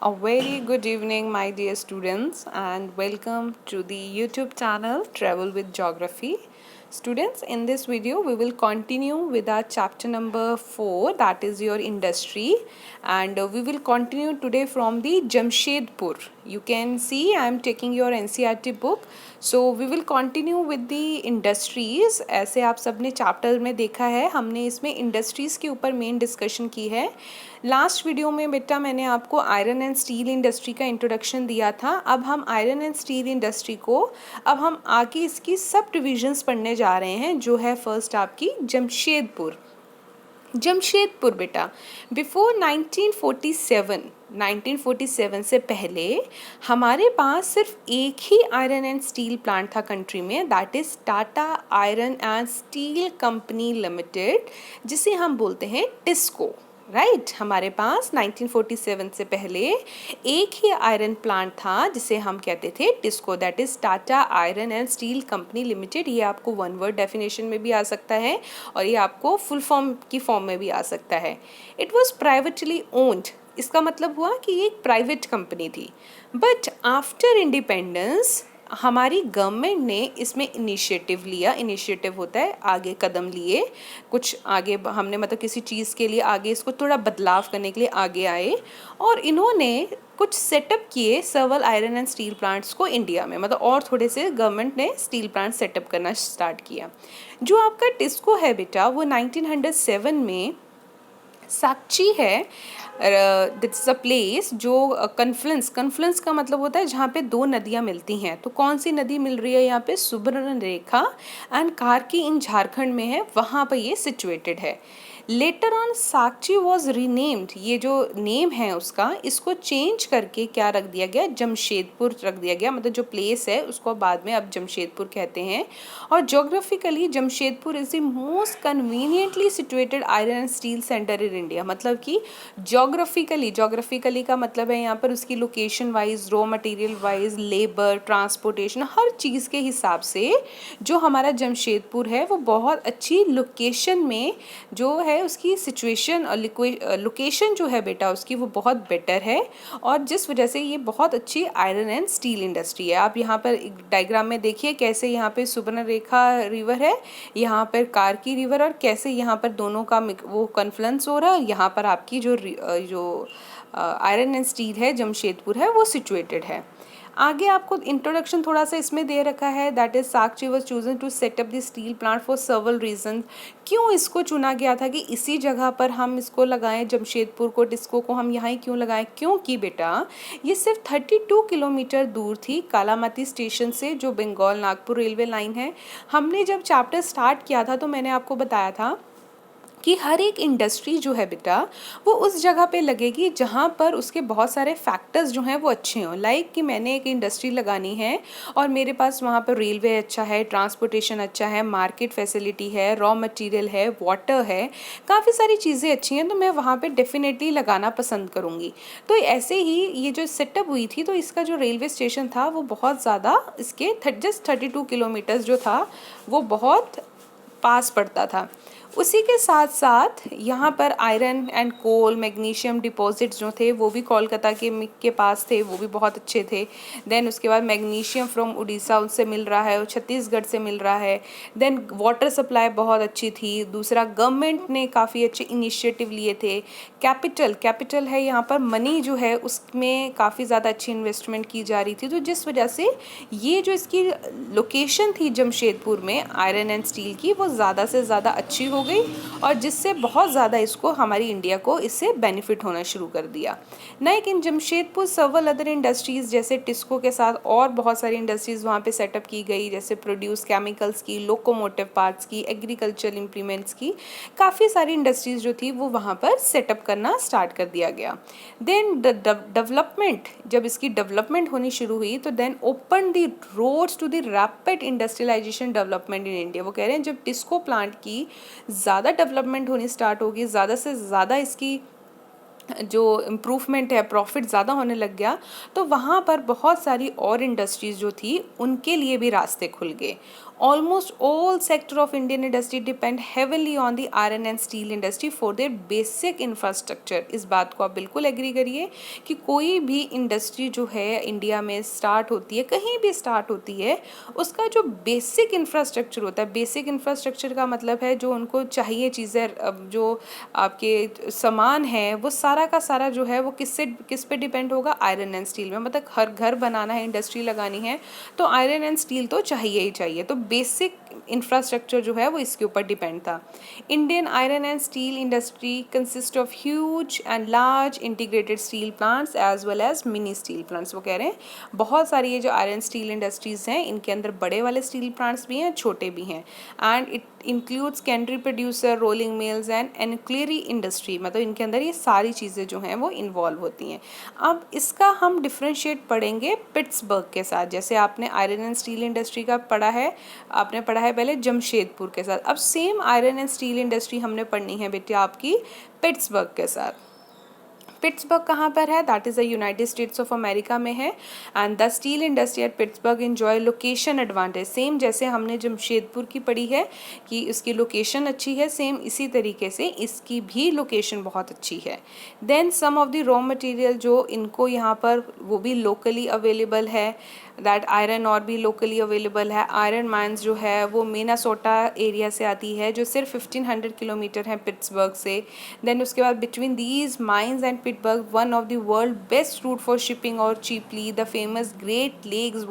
A very good evening, my dear students, and welcome to the YouTube channel Travel with Geography. Students, in this video, we will continue with our chapter number 4, that is your industry, and we will continue today from the Jamshedpur. You can see I am taking your NCERT book. So we will continue with the industries. ऐसे आप सबने chapter में देखा है, हमने इसमें industries के ऊपर मेन डिस्कशन की है. लास्ट वीडियो में बेटा मैंने आपको आयरन एंड स्टील इंडस्ट्री का इंट्रोडक्शन दिया था. अब हम आयरन एंड स्टील इंडस्ट्री को अब हम आगे इसकी सब डिविजन्स पढ़ने जा रहे हैं, जो है फर्स्ट आपकी जमशेदपुर. जमशेदपुर बेटा बिफोर 1947 से पहले हमारे पास सिर्फ एक ही आयरन एंड स्टील प्लांट था कंट्री में, that is Tata iron and steel company limited, जिसे हम बोलते हैं टिस्को. राइट हमारे पास 1947 से पहले एक ही आयरन प्लांट था जिसे हम कहते थे TISCO, that is Tata iron and steel company limited. ये आपको वन वर्ड डेफिनेशन में भी आ सकता है और ये आपको फुल फॉर्म की फॉर्म में भी आ सकता है. इट वॉज प्राइवेटली ओन्ड, इसका मतलब हुआ कि ये एक प्राइवेट कंपनी थी. बट आफ्टर इंडिपेंडेंस हमारी गवर्नमेंट ने इसमें इनिशिएटिव लिया. इनिशिएटिव होता है आगे कदम लिए, कुछ आगे हमने मतलब किसी चीज़ के लिए आगे इसको थोड़ा बदलाव करने के लिए आगे आए और इन्होंने कुछ सेटअप किए सर्वल आयरन एंड स्टील प्लांट्स को इंडिया में, मतलब और थोड़े से गवर्नमेंट ने स्टील प्लांट सेटअप करना स्टार्ट किया. जो आपका टिस्को है बेटा वो 1907 में साक्षी है. दिट्स अ प्लेस जो कन्फ्लुएंस का मतलब होता है जहाँ पे दो नदियाँ मिलती हैं. तो कौन सी नदी मिल रही है यहाँ पे? सुवर्णरेखा एंड कार्की इन झारखंड में है, वहाँ पर ये सिचुएटेड है. Later on Sakshi was renamed, ये जो नेम है उसका इसको चेंज करके क्या रख दिया गया? जमशेदपुर रख दिया गया. मतलब जो प्लेस है उसको बाद में अब जमशेदपुर कहते हैं. और geographically Jamshedpur is the most conveniently situated iron and steel centre in India. मतलब कि जोग्राफिकली का मतलब है यहाँ पर उसकी location wise, raw material wise, labour, transportation, हर चीज़ के हिसाब से जो हमारा जमशेदपुर है वो बहुत अच्छी लोकेशन में जो है उसकी सिचुएशन और लोकेशन जो है बेटा उसकी वो बहुत बेटर है. और जिस वजह से ये बहुत अच्छी आयरन एंड स्टील इंडस्ट्री है. आप यहाँ पर एक डायग्राम में देखिए कैसे यहाँ पे सुवर्णरेखा रिवर है, यहाँ पर कार्की रिवर, और कैसे यहाँ पर दोनों का वो कन्फ्लुएंस हो रहा है. यहाँ पर आपकी जो आयरन एंड स्टील है जमशेदपुर है वो सिचुएटेड है. आगे आपको इंट्रोडक्शन थोड़ा सा इसमें दे रखा है, that is Sakchi was chosen to set up the steel plant for several reason. क्यों इसको चुना गया था कि इसी जगह पर हम इसको लगाएं, जमशेदपुर को, टिस्को को हम यहाँ ही क्यों लगाएं? क्योंकि बेटा ये सिर्फ 32 किलोमीटर दूर थी कालामाती स्टेशन से, जो बंगाल नागपुर रेलवे लाइन है. हमने जब चैप्टर स्टार्ट किया था तो मैंने आपको बताया था कि हर एक इंडस्ट्री जो है बेटा वो उस जगह पे लगेगी जहाँ पर उसके बहुत सारे फैक्टर्स जो हैं वो अच्छे हों. लाइक कि मैंने एक इंडस्ट्री लगानी है और मेरे पास वहाँ पर रेलवे अच्छा है, ट्रांसपोर्टेशन अच्छा है, मार्केट फैसिलिटी है, रॉ मटेरियल है, वाटर है, काफ़ी सारी चीज़ें अच्छी हैं, तो मैं वहाँ पे डेफिनेटली लगाना पसंद करूँगी. तो ऐसे ही ये जो सेटअप हुई थी तो इसका जो रेलवे स्टेशन था वो बहुत ज़्यादा इसके जस्ट 32 किलोमीटर्स जो था वो बहुत पास पड़ता था. उसी के साथ साथ यहाँ पर iron and coal, magnesium deposits जो थे वो भी कोलकाता के पास थे, वो भी बहुत अच्छे थे. देन उसके बाद मैग्नीशियम फ्रॉम उड़ीसा उससे मिल रहा है और छत्तीसगढ़ से मिल रहा है. देन वाटर सप्लाई बहुत अच्छी थी. दूसरा गवर्नमेंट ने काफ़ी अच्छे इनिशिएटिव लिए थे. कैपिटल है यहाँ पर, मनी जो है उसमें काफ़ी ज़्यादा अच्छी इन्वेस्टमेंट की जा रही थी. तो जिस वजह से ये जो इसकी लोकेशन थी जमशेदपुर में आयरन एंड स्टील की वो ज़्यादा से ज़्यादा अच्छी हो गई और जिससे बहुत ज़्यादा इसको हमारी इंडिया को इससे बेनिफिट होना शुरू कर दिया. लेकिन जमशेदपुर सर्वल अदर इंडस्ट्रीज़ जैसे टिस्को के साथ और बहुत सारी इंडस्ट्रीज़ वहाँ पे सेटअप की गई, जैसे प्रोड्यूस केमिकल्स की, लोकोमोटिव पार्ट्स की, एग्रीकल्चर इम्प्लीमेंट्स की, काफ़ी सारी इंडस्ट्रीज़ जो थी वो वहाँ पर सेटअप करना स्टार्ट कर दिया गया. देन डेवलपमेंट, जब इसकी डेवलपमेंट होनी शुरू हुई तो then open the roads to the rapid industrialisation development in India. वो कह रहे हैं जब टिस्को प्लांट की ज़्यादा डेवलपमेंट होनी स्टार्ट होगी, ज़्यादा से ज़्यादा इसकी जो इम्प्रूवमेंट है, प्रॉफिट ज़्यादा होने लग गया, तो वहाँ पर बहुत सारी और इंडस्ट्रीज़ जो थी उनके लिए भी रास्ते खुल गए. Almost all sector of Indian industry depend heavily on the iron and steel industry for their basic infrastructure. इस बात को आप बिल्कुल एग्री करिए कि कोई भी इंडस्ट्री जो है इंडिया में स्टार्ट होती है, कहीं भी स्टार्ट होती है, उसका जो बेसिक इंफ्रास्ट्रक्चर होता है, बेसिक इंफ्रास्ट्रक्चर का मतलब है जो उनको चाहिए चीज़ें, जो आपके सामान है वो सारा का सारा जो है वो किस पे डिपेंड होगा, आयरन एंड स्टील में। मतलब हर घर बनाना है, इंडस्ट्री लगानी है तो आयरन एंड स्टील तो चाहिए ही चाहिए। तो बेसिक इंफ्रास्ट्रक्चर जो है वो इसके ऊपर डिपेंड था। Indian iron and steel industry consist of huge and large integrated steel plants as well as mini steel plants. वो कह रहे हैं बहुत सारी ये जो आयरन स्टील इंडस्ट्रीज़ हैं इनके अंदर बड़े वाले स्टील प्लांट्स भी हैं, छोटे भी हैं। एंड इट इंक्लूड्स कैंड्री producer, rolling mills and ancillary industry. मतलब इनके अंदर ये सारी चीज़ें जो हैं वो इन्वॉल्व होती हैं। अब इसका हम डिफ्रेंशिएट पढ़ेंगे पिट्सबर्ग के साथ। जैसे आपने आयरन एंड स्टील इंडस्ट्री का पढ़ा है, आपने पढ़ा है पहले जमशेदपुर के साथ, अब same iron and steel industry हमने पढ़नी है बेटा आपकी पिट्सबर्ग के साथ। पिट्सबर्ग कहाँ पर है, that is the United states of America में है। And the steel industry at Pittsburgh enjoy location advantage. Same जैसे हमने जमशेदपुर की पढ़ी है कि इसकी लोकेशन अच्छी है, सेम इसी तरीके से इसकी भी लोकेशन बहुत अच्छी है। Then some of the raw material जो इनको यहाँ पर वो भी लोकली अवेलेबल है, दैट आयरन और भी लोकली अवेलेबल है। आयरन माइंस जो है वो मिनेसोटा एरिया से आती है जो सिर्फ 1500 किलोमीटर है पिट्सबर्ग से। देन उसके बाद between these mines and Pittsburgh one of the world best route for shipping और cheaply the famous Great Lakes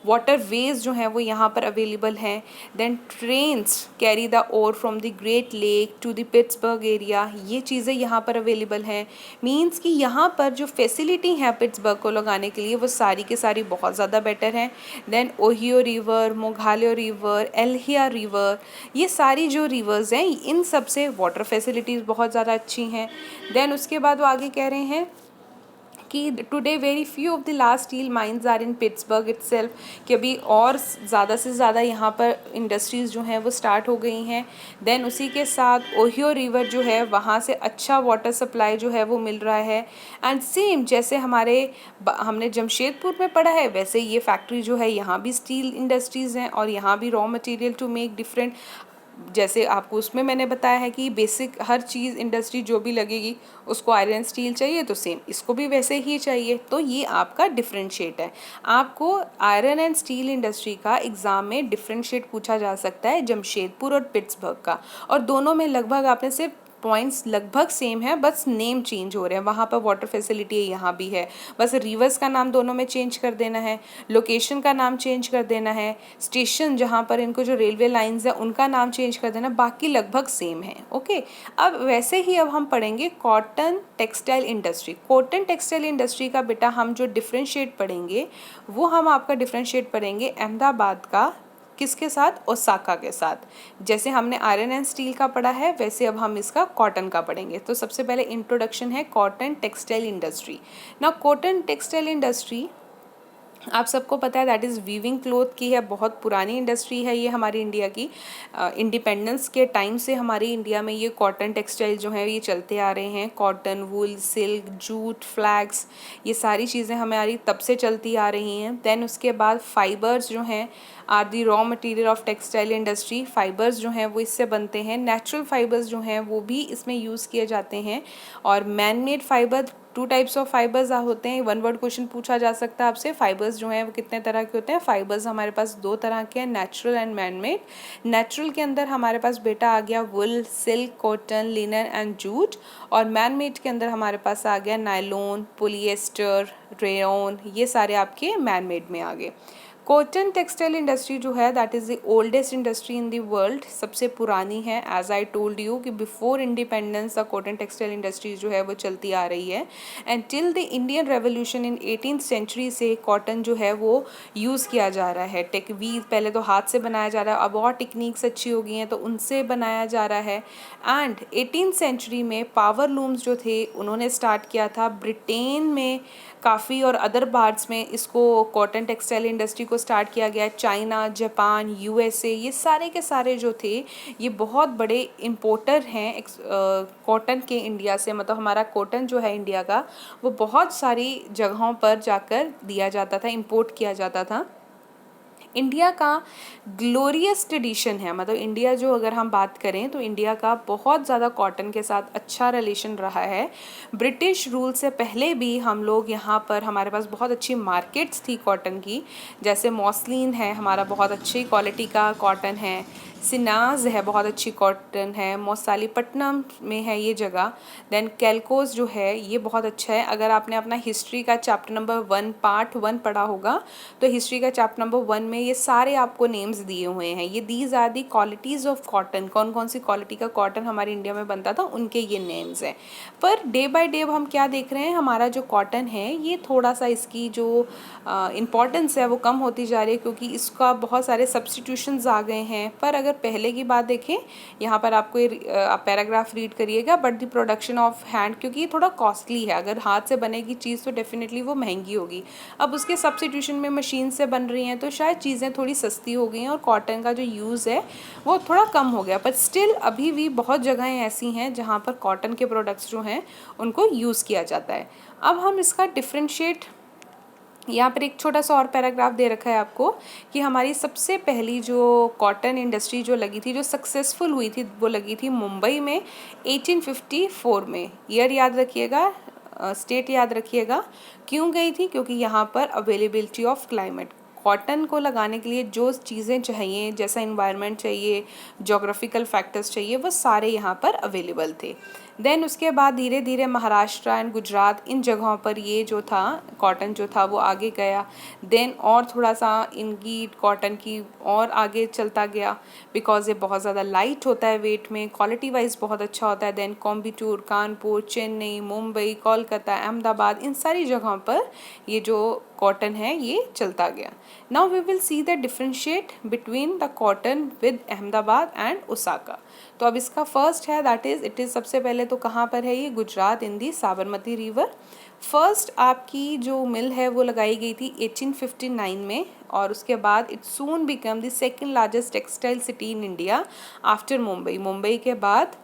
waterways वेज जो हैं वो यहाँ पर अवेलेबल हैं। Then trains carry the ore from the Great Lake to the Pittsburgh area, ये चीज़ें यहाँ पर अवेलेबल हैं। मीन्स कि यहाँ पर जो फैसिलिटी है पिट्सबर्ग को लगाने के लिए वो सारी की सारी बहुत ज़्यादा बेटर हैं। देन ओहियो रिवर, मोघालियो रिवर, एल्हिया रिवर, ये सारी जो रिवर्स हैं इन सब से वाटर फैसिलिटीज़ बहुत ज़्यादा अच्छी हैं। देन उसके बाद वो आगे कह रहे हैं कि today very few of the large steel mines are in Pittsburgh itself, कि अभी और ज़्यादा से ज़्यादा यहाँ पर इंडस्ट्रीज़ जो हैं वो स्टार्ट हो गई हैं। देन उसी के साथ ओहियो रिवर जो है वहाँ से अच्छा वाटर सप्लाई जो है वो मिल रहा है। एंड सेम जैसे हमने जमशेदपुर में पढ़ा है वैसे ये फैक्ट्री जो है यहाँ भी स्टील इंडस्ट्रीज़ हैं और यहाँ भी raw material to make different, जैसे आपको उसमें मैंने बताया है कि बेसिक हर चीज़ इंडस्ट्री जो भी लगेगी उसको आयरन स्टील चाहिए, तो सेम इसको भी वैसे ही चाहिए। तो ये आपका डिफरेंशिएट है। आपको आयरन एंड स्टील इंडस्ट्री का एग्ज़ाम में डिफरेंशिएट पूछा जा सकता है जमशेदपुर और पिट्सबर्ग का, और दोनों में लगभग आपने सिर्फ पॉइंट्स लगभग सेम है, बस नेम चेंज हो रहे हैं। वहाँ पर वाटर फैसिलिटी है, यहाँ भी है, बस रिवर्स का नाम दोनों में चेंज कर देना है, लोकेशन का नाम चेंज कर देना है, स्टेशन जहाँ पर इनको जो रेलवे लाइंस है उनका नाम चेंज कर देना, बाकी लगभग सेम है। ओके, अब वैसे ही अब हम पढ़ेंगे cotton textile industry. Cotton textile industry का बेटा हम जो डिफ्रेंशिएट पढ़ेंगे वो हम आपका डिफ्रेंशिएट पढ़ेंगे अहमदाबाद का किसके साथ, ओसाका के साथ। जैसे हमने आयरन एंड स्टील का पढ़ा है वैसे अब हम इसका कॉटन का पढ़ेंगे। तो सबसे पहले इंट्रोडक्शन है कॉटन टेक्सटाइल इंडस्ट्री। ना कॉटन टेक्सटाइल इंडस्ट्री आप सबको पता है दैट इज़ वीविंग क्लोथ की है, बहुत पुरानी इंडस्ट्री है ये हमारी इंडिया की। इंडिपेंडेंस के टाइम से हमारी इंडिया में ये कॉटन टेक्सटाइल जो है ये चलते आ रहे हैं। कॉटन, वूल, सिल्क, जूट, फ्लैक्स, ये सारी चीज़ें हमारी तब से चलती आ रही हैं। देन उसके बाद फाइबर्स जो हैं are the raw material of textile industry. Fibres जो हैं वो इससे बनते हैं। नेचुरल फाइबर्स जो हैं वो भी इसमें यूज़ किए जाते हैं। और man made fibre, two types of fibres होते हैं। वन वर्ड क्वेश्चन पूछा जा सकता है आपसे, फाइबर्स जो हैं वो कितने तरह के होते हैं। फाइबर्स हमारे पास दो तरह के हैं, natural and man made. Natural के अंदर हमारे पास बेटा आ गया wool, silk, cotton, linen and jute. और मैन मेड के अंदर हमारे पास आ गया नायलॉन, पॉलिएस्टर, रेयन, ये सारे आपके मैन मेड में आ गए। कॉटन टेक्सटाइल इंडस्ट्री जो है that is the oldest industry in the world, सबसे पुरानी है। एज आई टोल्ड यू कि before independence the cotton textile industry जो है वो चलती आ रही है। And till the Indian revolution in 18th century से कॉटन जो है वो यूज़ किया जा रहा है। टेकवीज पहले तो हाथ से बनाया जा रहा है, अब और टेक्निक्स अच्छी हो गई हैं तो उनसे बनाया जा रहा है। एंड 18th सेंचुरी में पावर लूम्स जो थे उन्होंने स्टार्ट किया था। ब्रिटेन में काफ़ी और अदर पार्ट्स में इसको कॉटन टेक्सटाइल इंडस्ट्री को स्टार्ट किया गया। चाइना, जापान, यूएसए, ये सारे के सारे जो थे ये बहुत बड़े इम्पोर्टर हैं कॉटन के इंडिया से। मतलब हमारा कॉटन जो है इंडिया का वो बहुत सारी जगहों पर जाकर दिया जाता था, इंपोर्ट किया जाता था। इंडिया का ग्लोरियस ट्रेडिशन है, मतलब इंडिया जो अगर हम बात करें तो इंडिया का बहुत ज़्यादा कॉटन के साथ अच्छा रिलेशन रहा है। ब्रिटिश रूल से पहले भी हम लोग यहाँ पर, हमारे पास बहुत अच्छी मार्केट्स थी कॉटन की, जैसे मॉस्लिन है हमारा, बहुत अच्छी क्वालिटी का कॉटन है, सिनाज है बहुत अच्छी कॉटन है, मौसालीपट्टनम में है ये जगह। देन कैलकोस जो है ये बहुत अच्छा है। अगर आपने अपना हिस्ट्री का चैप्टर नंबर 1 पार्ट 1 पढ़ा होगा तो हिस्ट्री का चैप्टर नंबर 1 में ये सारे आपको नेम्स दिए हुए हैं। ये these are the qualities of cotton, कौन कौन सी क्वालिटी का कॉटन हमारे इंडिया में बनता था उनके ये नेम्स हैं। पर डे बाय डे हम क्या देख रहे हैं, हमारा जो कॉटन है ये थोड़ा सा इसकी जो इम्पॉर्टेंस है वो कम होती जा रही है, क्योंकि इसका बहुत सारे सब्स्टिट्यूशंस आ गए हैं। पर अगर पहले की बात देखें, यहाँ पर आपको ये आप पैराग्राफ रीड करिएगा, but the production of hand, क्योंकि ये थोड़ा कॉस्टली है, अगर हाथ से बनेगी चीज़ तो डेफिनेटली वो महंगी होगी। अब उसके सब्स्टिट्यूशन में मशीन से बन रही हैं तो शायद चीज़ें थोड़ी सस्ती हो गई हैं और कॉटन का जो यूज़ है वो थोड़ा कम हो गया। पर स्टिल अभी भी बहुत जगहें ऐसी हैं जहाँ पर कॉटन के प्रोडक्ट्स जो हैं उनको यूज़ किया जाता है। अब हम इसका डिफ्रेंशिएट, यहाँ पर एक छोटा सा और पैराग्राफ दे रखा है आपको कि हमारी सबसे पहली जो कॉटन इंडस्ट्री जो लगी थी, जो सक्सेसफुल हुई थी, वो लगी थी मुंबई में 1854 में। ईयर याद रखिएगा, स्टेट याद रखिएगा। क्यों गई थी? क्योंकि यहाँ पर अवेलेबिलिटी ऑफ क्लाइमेट, कॉटन को लगाने के लिए जो चीज़ें चाहिए, जैसा इन्वायरमेंट चाहिए, जोग्राफिकल फैक्टर्स चाहिए, वो सारे यहाँ पर अवेलेबल थे। देन उसके बाद धीरे धीरे महाराष्ट्र एंड गुजरात, इन जगहों पर ये जो था कॉटन जो था वो आगे गया। देन और थोड़ा सा इनकी कॉटन की और आगे चलता गया, बिकॉज ये बहुत ज़्यादा लाइट होता है वेट में, क्वालिटी वाइज बहुत अच्छा होता है। देन कोयम्बटूर, कानपुर, चेन्नई, मुंबई, कोलकाता, अहमदाबाद, इन सारी जगहों पर ये जो कॉटन है ये चलता गया। Now we will see the differentiate between the cotton with Ahmedabad and Osaka. तो अब इसका फर्स्ट है दैट इज़, इट इज़ सबसे पहले तो कहाँ पर है ये, गुजरात इन दी साबरमती रिवर। फर्स्ट आपकी जो मिल है वो लगाई गई थी 1859 में, और उसके बाद it soon become the second largest textile city in India after Mumbai. Mumbai के बाद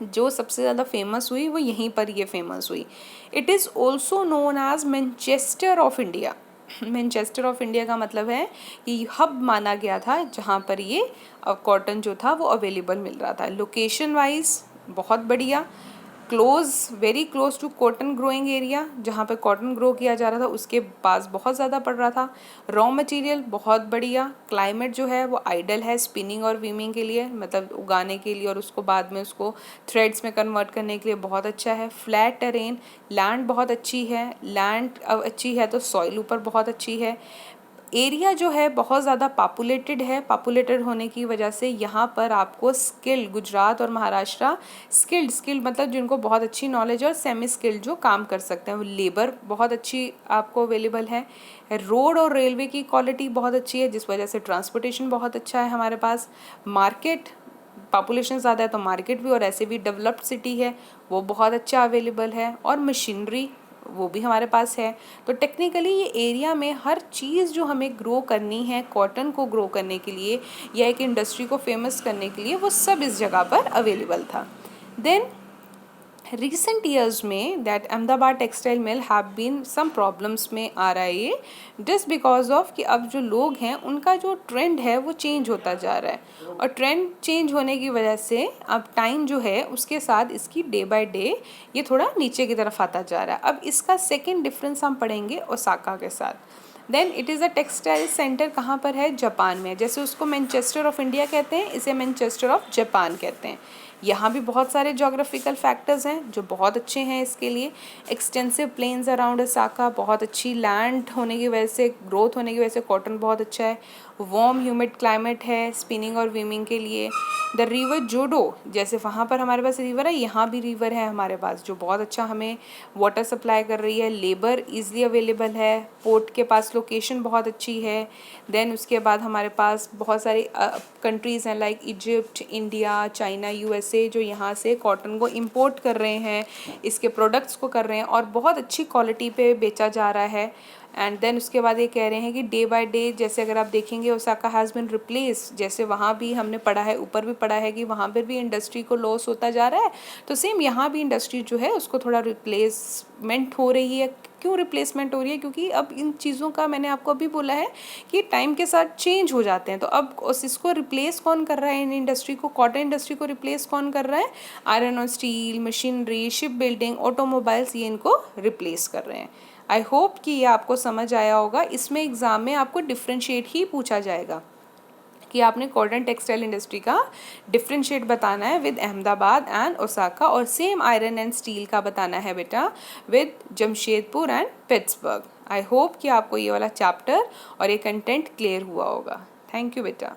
जो सबसे ज़्यादा फेमस हुई वो यहीं पर ये फेमस हुई। It is also known as Manchester of India. Manchester of India का मतलब है कि हब माना गया था जहाँ पर ये कॉटन जो था वो अवेलेबल मिल रहा था। लोकेशन वाइज बहुत बढ़िया, close, very close to cotton growing area, जहाँ पे कॉटन ग्रो किया जा रहा था उसके पास बहुत ज़्यादा पड़ रहा था। रॉ मटेरियल बहुत बढ़िया, क्लाइमेट जो है वो आइडल है स्पिनिंग और वीविंग के लिए, मतलब उगाने के लिए और उसको बाद में उसको थ्रेड्स में कन्वर्ट करने के लिए बहुत अच्छा है। फ्लैट टेरेन, लैंड बहुत अच्छी है, लैंड अच्छी है तो सॉइल ऊपर बहुत अच्छी है। एरिया जो है बहुत ज़्यादा पॉपुलेटेड है, पॉपुलेटेड होने की वजह से यहाँ पर आपको स्किल्ड, गुजरात और महाराष्ट्र स्किल्ड मतलब जिनको बहुत अच्छी नॉलेज और सेमी स्किल्ड जो काम कर सकते हैं, वो लेबर बहुत अच्छी आपको अवेलेबल है। रोड और रेलवे की क्वालिटी बहुत अच्छी है जिस वजह से ट्रांसपोर्टेशन बहुत अच्छा है हमारे पास। मार्केट, पॉपुलेशन ज़्यादा है तो मार्केट भी, और ऐसे भी डेवलप्ड सिटी है वो बहुत अच्छा अवेलेबल है, और मशीनरी वो भी हमारे पास है। तो टेक्निकली ये एरिया में हर चीज़ जो हमें ग्रो करनी है कॉटन को ग्रो करने के लिए या एक इंडस्ट्री को फेमस करने के लिए, वो सब इस जगह पर अवेलेबल था। देन रिसेंट ईयर्स में that Ahmedabad textile mill have been some problems में आ रहा है ये, जस्ट बिकॉज ऑफ कि अब जो लोग हैं उनका जो ट्रेंड है वो चेंज होता जा रहा है, और ट्रेंड चेंज होने की वजह से अब टाइम जो है उसके साथ इसकी डे बाय डे ये थोड़ा नीचे की तरफ आता जा रहा है। अब इसका सेकेंड डिफरेंस हम पढ़ेंगे ओसाका के साथ। Then it is a textile centre, कहाँ पर है, जापान में। जैसे उसको मैनचेस्टर ऑफ इंडिया कहते हैं, इसे मैनचेस्टर ऑफ जापान कहते हैं। यहाँ भी बहुत सारे जोग्राफिकल फैक्टर्स हैं जो बहुत अच्छे हैं इसके लिए। एक्सटेंसिव प्लेन्स अराउंड ओसाका, बहुत अच्छी लैंड होने की वजह से, ग्रोथ होने की वजह से कॉटन बहुत अच्छा है। वार्म ह्यूमिड क्लाइमेट है स्पिनिंग और वीविंग के लिए। द रिवर जोडो, जैसे वहाँ पर हमारे पास रिवर है, यहाँ भी रिवर है हमारे पास जो बहुत अच्छा हमें वाटर सप्लाई कर रही है। लेबर ईजिली अवेलेबल है, पोर्ट के पास लोकेशन बहुत अच्छी है। देन उसके बाद हमारे पास बहुत सारी कंट्रीज़ हैं like Egypt, India, China, USA, जो यहाँ से कॉटन को इंपोर्ट कर रहे हैं, इसके प्रोडक्ट्स को कर रहे हैं और बहुत अच्छी क्वालिटी पे बेचा जा रहा है। एंड देन उसके बाद ये कह रहे हैं कि डे बाय डे, जैसे अगर आप देखेंगे ओसाका हैज़ बिन रिप्लेस, जैसे वहाँ भी हमने पढ़ा है, ऊपर भी पढ़ा है कि वहाँ पर भी इंडस्ट्री को लॉस होता जा रहा है, तो सेम यहाँ भी इंडस्ट्री जो है उसको थोड़ा रिप्लेसमेंट हो रही है क्यों रिप्लेसमेंट हो रही है? क्योंकि अब इन चीज़ों का मैंने आपको अभी बोला है कि टाइम के साथ चेंज हो जाते हैं। तो अब इसको रिप्लेस कौन कर रहा है इन इंडस्ट्री को? कॉटन इंडस्ट्री को रिप्लेस कौन कर रहा है? आयरन और steel, machinery, ship building, automobiles, ये इनको रिप्लेस कर रहे हैं। आई होप कि ये आपको समझ आया होगा। इसमें एग्ज़ाम में आपको डिफ्रेंशिएट ही पूछा जाएगा कि आपने कॉटन टेक्सटाइल इंडस्ट्री का डिफ्रेंशिएट बताना है विद अहमदाबाद एंड ओसाका, और सेम आयरन एंड स्टील का बताना है बेटा with Jamshedpur and Pittsburgh. I hope कि आपको ये वाला चैप्टर और ये कंटेंट क्लियर हुआ होगा। थैंक यू बेटा।